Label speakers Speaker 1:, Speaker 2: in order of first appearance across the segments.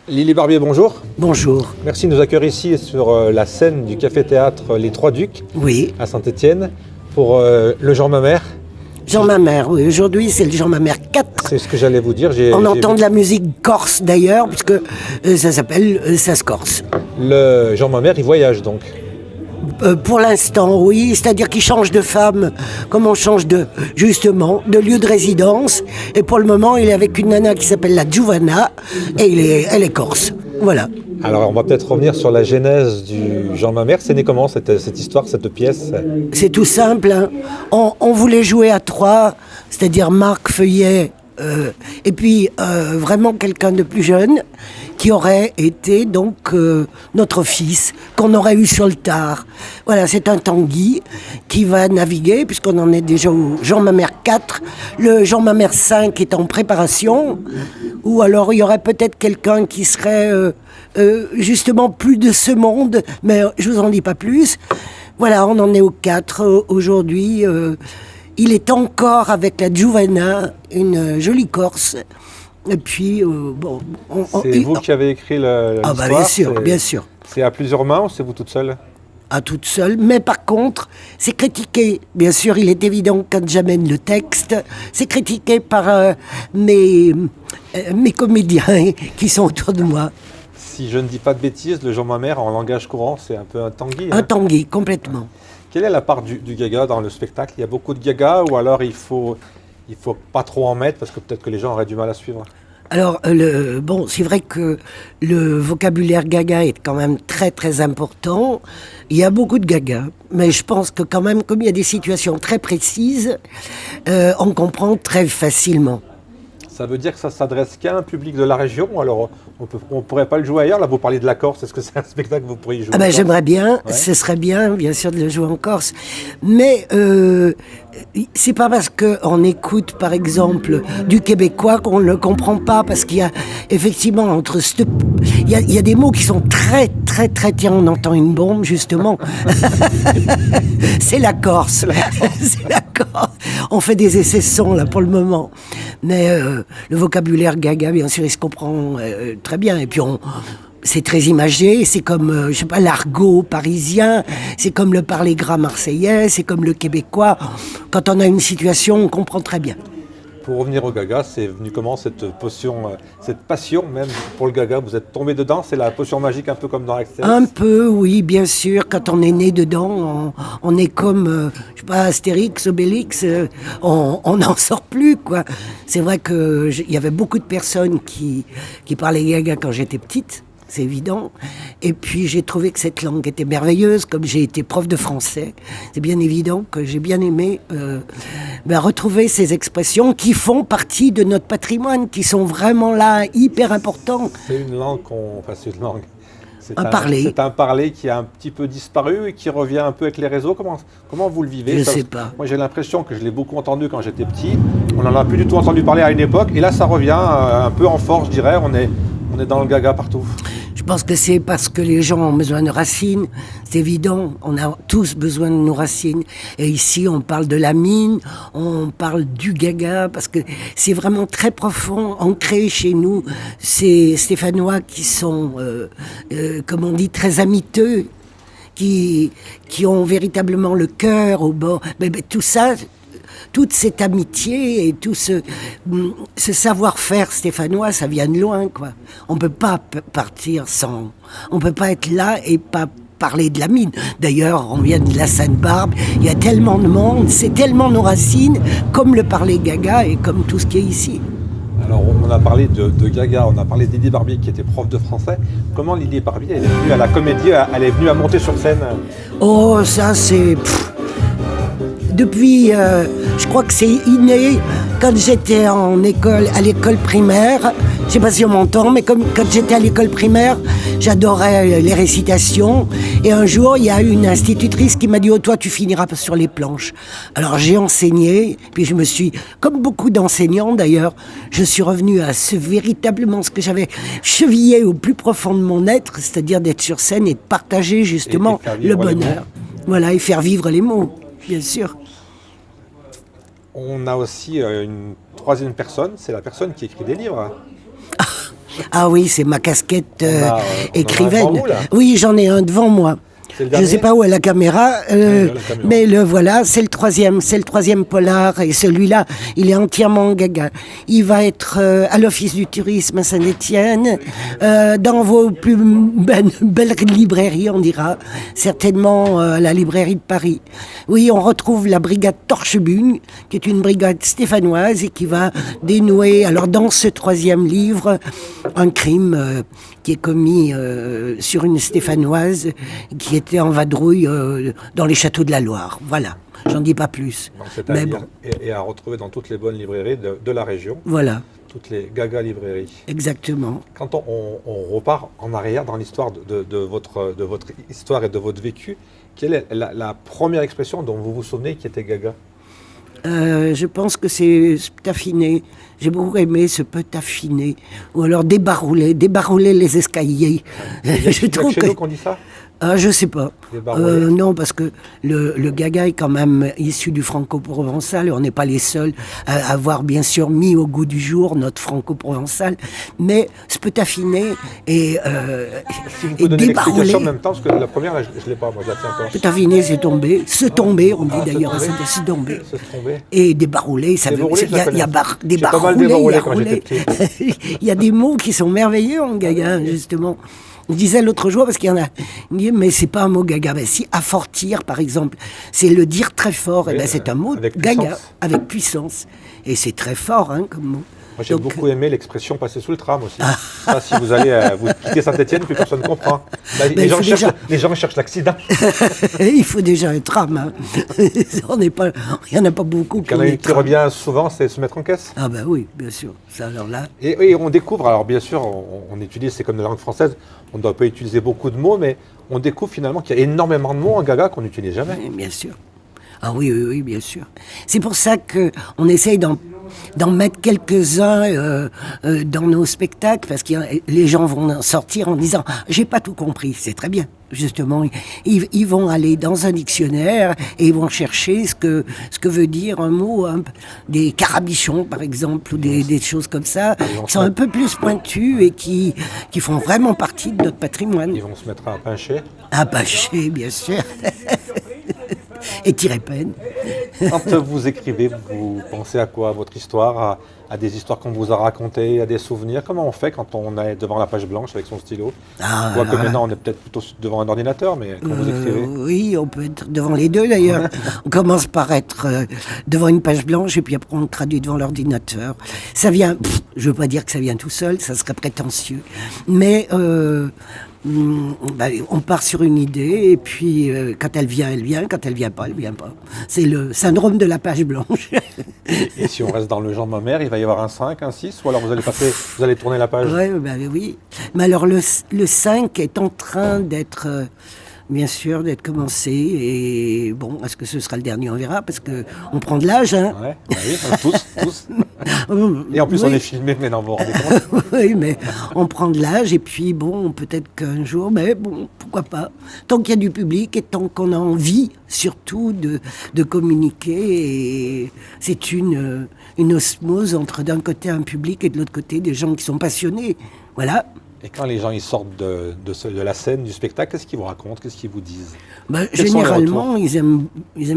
Speaker 1: Lily Barbier, bonjour.
Speaker 2: Bonjour.
Speaker 1: Merci de nous accueillir ici sur la scène du café-théâtre Les Trois Ducs
Speaker 2: Oui.
Speaker 1: à Saint-Étienne pour le Jean Mamère.
Speaker 2: Jean Mamère, oui. Aujourd'hui, c'est le Jean Mamère 4.
Speaker 1: C'est ce que j'allais vous dire.
Speaker 2: On entend de la musique corse d'ailleurs, puisque ça s'appelle Ça se corse.
Speaker 1: Le Jean Mamère, il voyage donc.
Speaker 2: Pour l'instant, oui, c'est-à-dire qu'il change de femme, comme on change justement, de lieu de résidence. Et pour le moment, il est avec une nana qui s'appelle la Giovanna, et elle est corse. Voilà.
Speaker 1: Alors, on va peut-être revenir sur la genèse du Jean Mamère. C'est né comment cette histoire, cette pièce?
Speaker 2: C'est tout simple, hein. On voulait jouer à trois, c'est-à-dire Marc Feuillet, et puis vraiment quelqu'un de plus jeune qui aurait été donc notre fils, qu'on aurait eu sur le tard. Voilà, c'est un Tanguy qui va naviguer, puisqu'on en est déjà au Jean Mamère 4. Le Jean Mamère 5 est en préparation, ou alors il y aurait peut-être quelqu'un qui serait justement plus de ce monde, mais je vous en dis pas plus. Voilà, on en est au 4 aujourd'hui. Il est encore avec la Giovanna, une jolie Corse. Et puis, bon...
Speaker 1: C'est vous qui avez écrit l'histoire?
Speaker 2: Ah bah bien sûr, bien sûr.
Speaker 1: C'est à plusieurs mains ou c'est vous toute seule?
Speaker 2: À toute seule, mais par contre, c'est critiqué. Bien sûr, il est évident quand j'amène le texte, c'est critiqué par mes comédiens qui sont autour de moi.
Speaker 1: Si je ne dis pas de bêtises, le Jean Mamère en langage courant, c'est un peu un Tanguy.
Speaker 2: Un Tanguy, complètement.
Speaker 1: Quelle est la part du gaga dans le spectacle? Il y a beaucoup de gaga ou alors il faut pas trop en mettre parce que peut-être que les gens auraient du mal à suivre?
Speaker 2: Alors, bon, c'est vrai que le vocabulaire gaga est quand même très très important. Il y a beaucoup de gaga, mais je pense que quand même, comme il y a des situations très précises, on comprend très facilement.
Speaker 1: Ça veut dire que ça s'adresse qu'à un public de la région? Alors, on pourrait pas le jouer ailleurs? Là, vous parlez de la Corse. Est-ce que c'est un spectacle que vous pourriez jouer?
Speaker 2: Ah ben, j'aimerais bien,
Speaker 1: ouais.
Speaker 2: Ce serait bien sûr, de le jouer en Corse. Mais c'est pas parce qu'on écoute, par exemple, du québécois qu'on ne le comprend pas, parce qu'il y a effectivement il y a des mots qui sont très, très, très... Tiens, on entend une bombe, justement. C'est la Corse. C'est la Corse. On fait des essais sons, là, pour le moment. Mais le vocabulaire gaga, bien sûr, il se comprend très bien. Et puis, c'est très imagé, c'est comme, je sais pas, l'argot parisien, c'est comme le parler gras marseillais, c'est comme le québécois. Quand on a une situation, on comprend très bien.
Speaker 1: Pour revenir au gaga, c'est venu comment cette passion même pour le gaga? Vous êtes tombé dedans? C'est la potion magique un peu comme dans Astérix?
Speaker 2: Un peu, oui, bien sûr. Quand on est né dedans, on est comme, je sais pas, Astérix, Obélix, on n'en sort plus, quoi. C'est vrai qu'il y avait beaucoup de personnes qui parlaient gaga quand j'étais petite. C'est évident. Et puis j'ai trouvé que cette langue était merveilleuse, comme j'ai été prof de français. C'est bien évident que j'ai bien aimé retrouver ces expressions qui font partie de notre patrimoine, qui sont vraiment là, hyper importants.
Speaker 1: C'est une langue c'est une langue.
Speaker 2: Un parler.
Speaker 1: C'est un parler qui a un petit peu disparu et qui revient un peu avec les réseaux. Comment vous le vivez?
Speaker 2: Je ne sais pas.
Speaker 1: Moi j'ai l'impression que je l'ai beaucoup entendu quand j'étais petit. On n'en a plus du tout entendu parler à une époque. Et là ça revient un peu en force, je dirais. On est dans le gaga partout.
Speaker 2: Je pense que c'est parce que les gens ont besoin de racines. C'est évident, on a tous besoin de nos racines. Et ici, on parle de la mine, on parle du gaga, parce que c'est vraiment très profond, ancré chez nous. Ces Stéphanois qui sont, comme on dit, très amiteux, qui ont véritablement le cœur au bord. Mais tout ça... Toute cette amitié et tout ce savoir-faire stéphanois, ça vient de loin, quoi. On peut pas partir sans... On peut pas être là et pas parler de la mine. D'ailleurs, on vient de la Sainte-Barbe, il y a tellement de monde, c'est tellement nos racines, comme le parler gaga et comme tout ce qui est ici.
Speaker 1: Alors, on a parlé de gaga, on a parlé d'Lily Barbier qui était prof de français. Comment Lily Barbier, elle est venue à la comédie, elle est venue à monter sur scène?
Speaker 2: Oh, ça c'est... Depuis, je crois que c'est inné, quand j'étais à l'école primaire, je sais pas si on m'entend, mais quand j'étais à l'école primaire, j'adorais les récitations. Et un jour, il y a une institutrice qui m'a dit « Oh, toi, tu finiras sur les planches ». Alors, j'ai enseigné, puis je me suis, comme beaucoup d'enseignants d'ailleurs, je suis revenu à véritablement ce que j'avais chevillé au plus profond de mon être, c'est-à-dire d'être sur scène et de partager justement le bonheur. Voilà, et faire vivre les mots, bien sûr.
Speaker 1: On a aussi une troisième personne, c'est la personne qui écrit des livres.
Speaker 2: Ah oui, c'est ma casquette
Speaker 1: On a un
Speaker 2: écrivaine.
Speaker 1: devant vous, là.
Speaker 2: Oui, j'en ai un devant moi.
Speaker 1: C'est le
Speaker 2: Je ne sais
Speaker 1: dernier
Speaker 2: pas où est la caméra,
Speaker 1: la caméra.
Speaker 2: mais le voilà, c'est le troisième polar, et celui-là, il est entièrement en gaga. Il va être à l'Office du tourisme à Saint-Étienne, dans vos plus belles librairies, on dira, certainement la librairie de Paris. Oui, on retrouve la brigade Torchebune, qui est une brigade stéphanoise et qui va dénouer, alors dans ce troisième livre, un crime qui est commis sur une stéphanoise qui était en vadrouille dans les châteaux de la Loire. Voilà, j'en dis pas plus.
Speaker 1: Donc c'est à lire et à retrouver dans toutes les bonnes librairies de la région,
Speaker 2: Voilà,
Speaker 1: toutes les gaga librairies.
Speaker 2: exactement.
Speaker 1: Quand on repart en arrière dans l'histoire de votre histoire et de votre vécu, quelle est la première expression dont vous vous souvenez qui était gaga?
Speaker 2: Je pense que c'est sptaffiné. J'ai beaucoup aimé ce petaffiné. Ou alors débarrouler les escaliers. Je trouve
Speaker 1: chez
Speaker 2: que...
Speaker 1: nous qu'on dit ça?
Speaker 2: Je sais pas.
Speaker 1: Débarrouler.
Speaker 2: Non, parce que le gaga est quand même issu du franco-provençal. On n'est pas les seuls à avoir bien sûr mis au goût du jour notre franco-provençal. Mais ce petaffiné et
Speaker 1: Si vous pouvez donner
Speaker 2: débarrouler.
Speaker 1: l'explication en même temps, parce que la première, là, je ne l'ai pas, moi je la tiens pas.
Speaker 2: Petaffiné, c'est tombé. Se tomber, on dit
Speaker 1: Ah, se
Speaker 2: d'ailleurs à
Speaker 1: tomber.
Speaker 2: Saint-Denis, se tomber.
Speaker 1: Se tromper.
Speaker 2: Et débarrouler, ça veut
Speaker 1: Débarrouler,
Speaker 2: dire il y a
Speaker 1: J'ai pas mal débarroulé quand j'étais petit.
Speaker 2: Il y a des mots qui sont merveilleux en gaga, justement. On disait l'autre jour, parce qu'il y en a, on dit, mais c'est pas un mot gaga. Ben si, affortir, par exemple, c'est le dire très fort.
Speaker 1: Oui,
Speaker 2: et ben c'est un mot
Speaker 1: avec
Speaker 2: gaga,
Speaker 1: puissance.
Speaker 2: avec puissance. Et c'est très fort, hein, comme mot.
Speaker 1: Moi j'ai
Speaker 2: Donc,
Speaker 1: beaucoup aimé l'expression passer sous le tram aussi. Ça, si vous allez vous quitter Saint-Étienne, plus personne ne comprend. Là,
Speaker 2: il faut déjà-
Speaker 1: les gens cherchent l'accident.
Speaker 2: il faut déjà un tram. Hein. Il n'y en a pas beaucoup
Speaker 1: Il y en a une qui revient souvent, c'est se mettre en caisse.
Speaker 2: Ah ben oui, bien sûr. Ça, alors là,
Speaker 1: Et on découvre, alors bien sûr, on utilise, c'est comme la langue française, on ne doit pas utiliser beaucoup de mots, mais on découvre finalement qu'il y a énormément de mots en gaga qu'on n'utilise jamais.
Speaker 2: oui, bien sûr. Ah oui, oui, oui, bien sûr. C'est pour ça qu'on essaye d'en mettre quelques-uns dans nos spectacles, parce que les gens vont en sortir en disant « j'ai pas tout compris ». C'est très bien. Justement, ils vont aller dans un dictionnaire et ils vont chercher ce que veut dire un mot, des carabichons par exemple, ou des choses comme ça, qui sont un peu plus pointues et qui font vraiment partie de notre patrimoine.
Speaker 1: Ils vont se mettre à pincher.
Speaker 2: À bâcher, bien sûr. Et tirer peine.
Speaker 1: Quand vous écrivez, vous pensez à quoi? À votre histoire, à des histoires qu'on vous a racontées, à des souvenirs? Comment on fait quand on est devant la page blanche avec son stylo? Quoique maintenant, on est peut-être plutôt devant un ordinateur, mais quand vous écrivez?
Speaker 2: Oui, on peut être devant les deux d'ailleurs. On commence par être devant une page blanche et puis après on traduit devant l'ordinateur. Ça vient, je veux pas dire que ça vient tout seul, ça serait prétentieux. Mais on part sur une idée et puis quand elle vient, elle vient. Quand elle vient pas, elle vient pas. C'est le syndrome de la page blanche.
Speaker 1: Et si on reste dans le genre de ma mère, il va y avoir un 5, un 6, ou alors vous allez tourner la page?
Speaker 2: Ouais, oui. Mais alors le 5 est en train d'être, bien sûr, d'être commencé. Et bon, est-ce que ce sera le dernier? On verra, parce qu'on prend de l'âge. Hein.
Speaker 1: Ouais, bah oui, tous. Et en plus, on est filmé, mais non, vous vous rendez compte?
Speaker 2: Oui, mais on prend de l'âge et puis bon, peut-être qu'un jour, mais bon, pourquoi pas. Tant qu'il y a du public et tant qu'on a envie, surtout, de communiquer. Et c'est une osmose entre d'un côté un public et de l'autre côté des gens qui sont passionnés. Voilà.
Speaker 1: Et quand les gens ils sortent de la scène, du spectacle, qu'est-ce qu'ils vous racontent? Qu'est-ce qu'ils vous disent? Quels sont les
Speaker 2: Généralement, ils aiment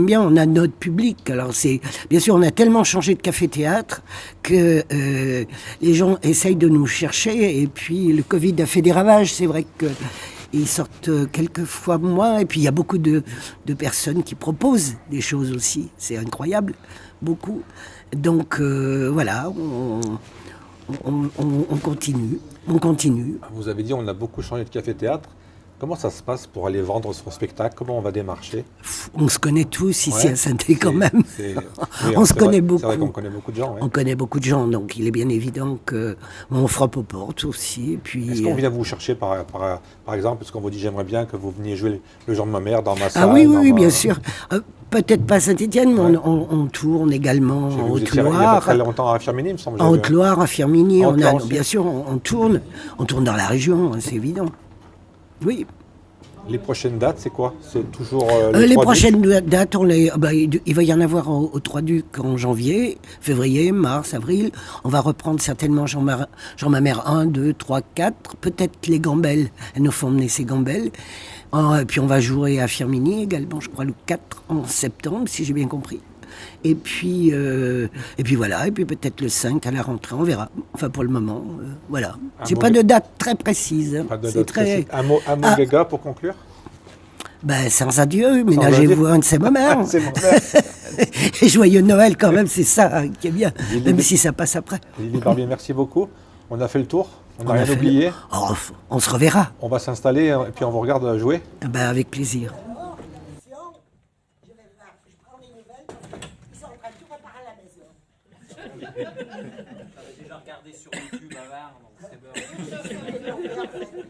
Speaker 2: bien. On a notre public. Alors bien sûr, on a tellement changé de café-théâtre que les gens essayent de nous chercher. Et puis le Covid a fait des ravages. C'est vrai que ils sortent quelques fois moins. Et puis il y a beaucoup de personnes qui proposent des choses aussi. C'est incroyable, beaucoup. Donc voilà, on continue. On continue.
Speaker 1: Vous avez dit on a beaucoup changé de café-théâtre. Comment ça se passe pour aller vendre son spectacle? Comment on va démarcher?
Speaker 2: On se connaît tous ici
Speaker 1: Ouais,
Speaker 2: à Saint-Étienne quand même.
Speaker 1: Oui,
Speaker 2: On se connaît
Speaker 1: C'est
Speaker 2: beaucoup.
Speaker 1: vrai qu'on connaît beaucoup de gens. Ouais.
Speaker 2: On connaît beaucoup de gens, donc il est bien évident qu'on frappe aux portes aussi. Et puis,
Speaker 1: Est-ce qu'on vient vous chercher par exemple, parce qu'on vous dit j'aimerais bien que vous veniez jouer le genre de ma mère dans ma salle?
Speaker 2: Ah oui, bien sûr. Peut-être pas à Saint-Étienne, mais on tourne également en
Speaker 1: Il y a pas très
Speaker 2: Haute-Loire.
Speaker 1: longtemps à Firminy, il me semble.
Speaker 2: En Haute-Loire, à Firminy,
Speaker 1: Haute-Loire aussi.
Speaker 2: bien sûr, on tourne dans la région, hein, c'est évident. Oui.
Speaker 1: Les prochaines dates, c'est quoi? C'est toujours
Speaker 2: Les
Speaker 1: Trois-Ducs.
Speaker 2: prochaines dates, il va y en avoir au Trois-Ducs en janvier, février, mars, avril. On va reprendre certainement Jean-Ma-Mère 1, 2, 3, 4. Peut-être les Gambelles. Elles nous font emmener ces Gambelles. Et puis on va jouer à Firminy également, je crois, le 4 en septembre, si j'ai bien compris. Et puis voilà, et puis peut-être le 5 à la rentrée, on verra. Enfin pour le moment, voilà. J'ai pas de date très précise. Hein.
Speaker 1: Pas de
Speaker 2: C'est
Speaker 1: date
Speaker 2: très...
Speaker 1: précise. Un mot Gaga pour conclure.
Speaker 2: Ben, sans adieu, ménagez-vous un de ces moments.
Speaker 1: C'est mon
Speaker 2: Et joyeux Noël quand même, c'est ça qui est bien,
Speaker 1: Lily
Speaker 2: même si ça passe après.
Speaker 1: Lily Barbier, merci beaucoup. On a fait le tour, on n'a rien oublié.
Speaker 2: Oh, on se reverra.
Speaker 1: On va s'installer et puis on vous regarde jouer.
Speaker 2: Ben, avec plaisir.
Speaker 3: J'avais déjà regardé sur YouTube avant, donc c'est bon.